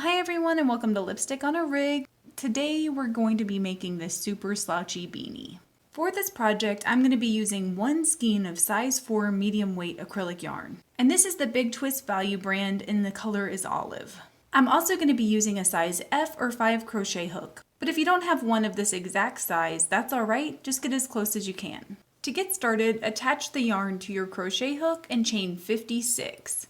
Hi everyone and welcome to Lipstick on a Rig. Today we're going to be making this super slouchy beanie. For this project I'm going to be using one skein of size 4 medium weight acrylic yarn. And this is the Big Twist Value brand and the color is olive. I'm also going to be using a size F or 5 crochet hook. But if you don't have one of this exact size, that's alright, just get as close as you can. To get started, attach the yarn to your crochet hook and chain 56.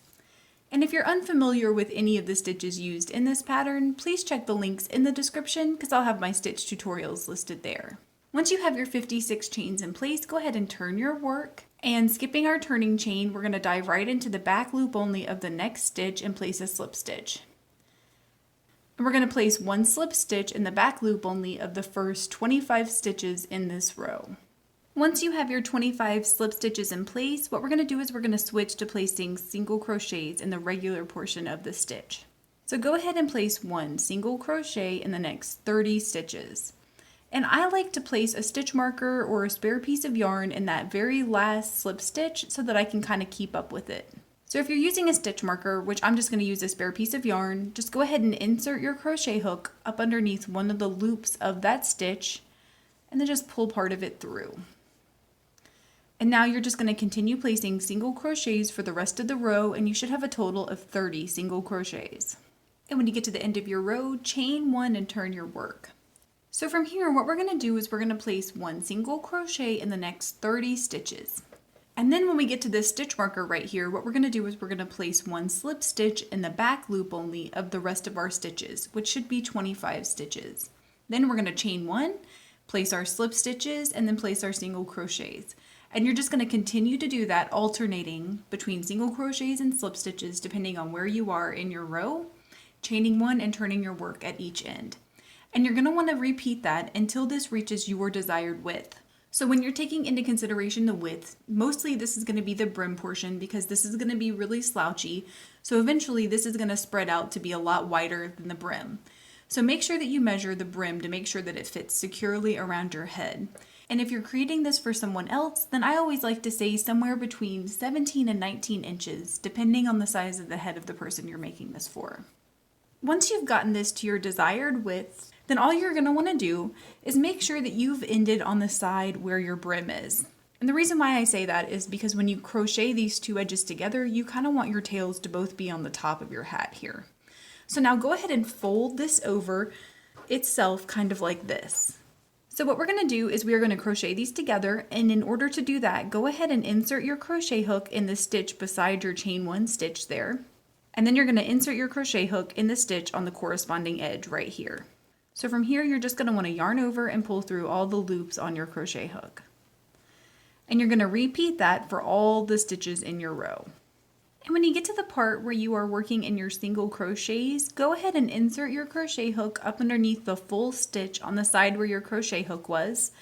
And if you're unfamiliar with any of the stitches used in this pattern, please check the links in the description because I'll have my stitch tutorials listed there. Once you have your 56 chains in place, go ahead and turn your work. And skipping our turning chain, we're going to dive right into the back loop only of the next stitch and place a slip stitch. And we're going to place one slip stitch in the back loop only of the first 25 stitches in this row. Once you have your 25 slip stitches in place, what we're going to do is we're going to switch to placing single crochets in the regular portion of the stitch. So go ahead and place one single crochet in the next 30 stitches. And I like to place a stitch marker or a spare piece of yarn in that very last slip stitch so that I can kind of keep up with it. So if you're using a stitch marker, which I'm just going to use a spare piece of yarn, just go ahead and insert your crochet hook up underneath one of the loops of that stitch and then just pull part of it through. And now you're just going to continue placing single crochets for the rest of the row and you should have a total of 30 single crochets. And when you get to the end of your row, chain one and turn your work. So from here, what we're going to do is we're going to place one single crochet in the next 30 stitches. And then when we get to this stitch marker right here, what we're going to do is we're going to place one slip stitch in the back loop only of the rest of our stitches, which should be 25 stitches. Then we're going to chain one, place our slip stitches, and then place our single crochets. And you're just going to continue to do that, alternating between single crochets and slip stitches depending on where you are in your row, chaining one and turning your work at each end. And you're going to want to repeat that until this reaches your desired width. So when you're taking into consideration the width, mostly this is going to be the brim portion because this is going to be really slouchy. So eventually this is going to spread out to be a lot wider than the brim. So make sure that you measure the brim to make sure that it fits securely around your head. And if you're creating this for someone else, then I always like to say somewhere between 17 and 19 inches, depending on the size of the head of the person you're making this for. Once you've gotten this to your desired width, then all you're going to want to do is make sure that you've ended on the side where your brim is. And the reason why I say that is because when you crochet these two edges together, you kind of want your tails to both be on the top of your hat here. So now go ahead and fold this over itself kind of like this. So what we're going to do is we are going to crochet these together, and in order to do that, go ahead and insert your crochet hook in the stitch beside your chain one stitch there. And then you're going to insert your crochet hook in the stitch on the corresponding edge right here. So from here, you're just going to want to yarn over and pull through all the loops on your crochet hook. And you're going to repeat that for all the stitches in your row. And when you get to the part where you are working in your single crochets, go ahead and insert your crochet hook up underneath the full stitch on the side where your crochet hook was.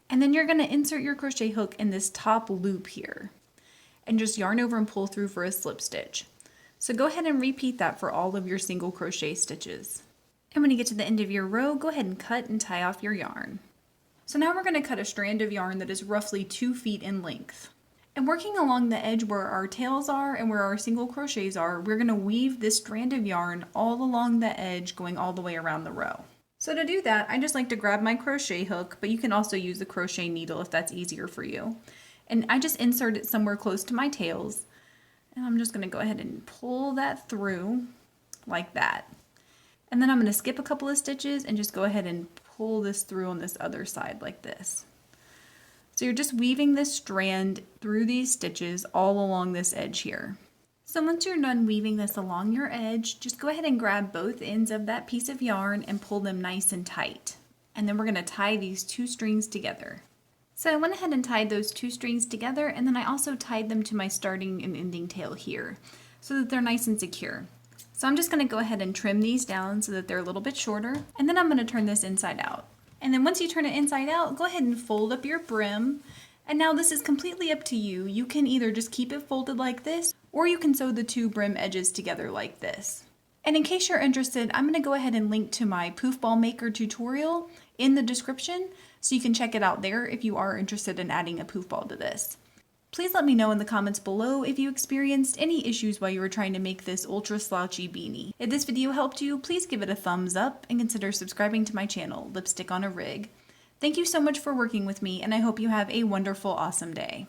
And then you're going to insert your crochet hook in this top loop here. And just yarn over and pull through for a slip stitch. So go ahead and repeat that for all of your single crochet stitches. And when you get to the end of your row, go ahead and cut and tie off your yarn. So now we're going to cut a strand of yarn that is roughly 2 feet in length. And working along the edge where our tails are and where our single crochets are, we're going to weave this strand of yarn all along the edge going all the way around the row. So to do that, I just like to grab my crochet hook, but you can also use the crochet needle if that's easier for you. And I just insert it somewhere close to my tails. And I'm just going to go ahead and pull that through like that. And then I'm going to skip a couple of stitches and just go ahead and pull this through on this other side like this. So you're just weaving this strand through these stitches all along this edge here. So once you're done weaving this along your edge, just go ahead and grab both ends of that piece of yarn and pull them nice and tight. And then we're going to tie these two strings together. So I went ahead and tied those two strings together, and then I also tied them to my starting and ending tail here so that they're nice and secure. So I'm just going to go ahead and trim these down so that they're a little bit shorter, and then I'm going to turn this inside out. And then once you turn it inside out, go ahead and fold up your brim. And now this is completely up to you. You can either just keep it folded like this, or you can sew the two brim edges together like this. And in case you're interested, I'm going to go ahead and link to my poof ball maker tutorial in the description, so you can check it out there if you are interested in adding a poof ball to this. Please let me know in the comments below if you experienced any issues while you were trying to make this ultra slouchy beanie. If this video helped you, please give it a thumbs up and consider subscribing to my channel, Lipstick on a Rig. Thank you so much for working with me, and I hope you have a wonderful, awesome day.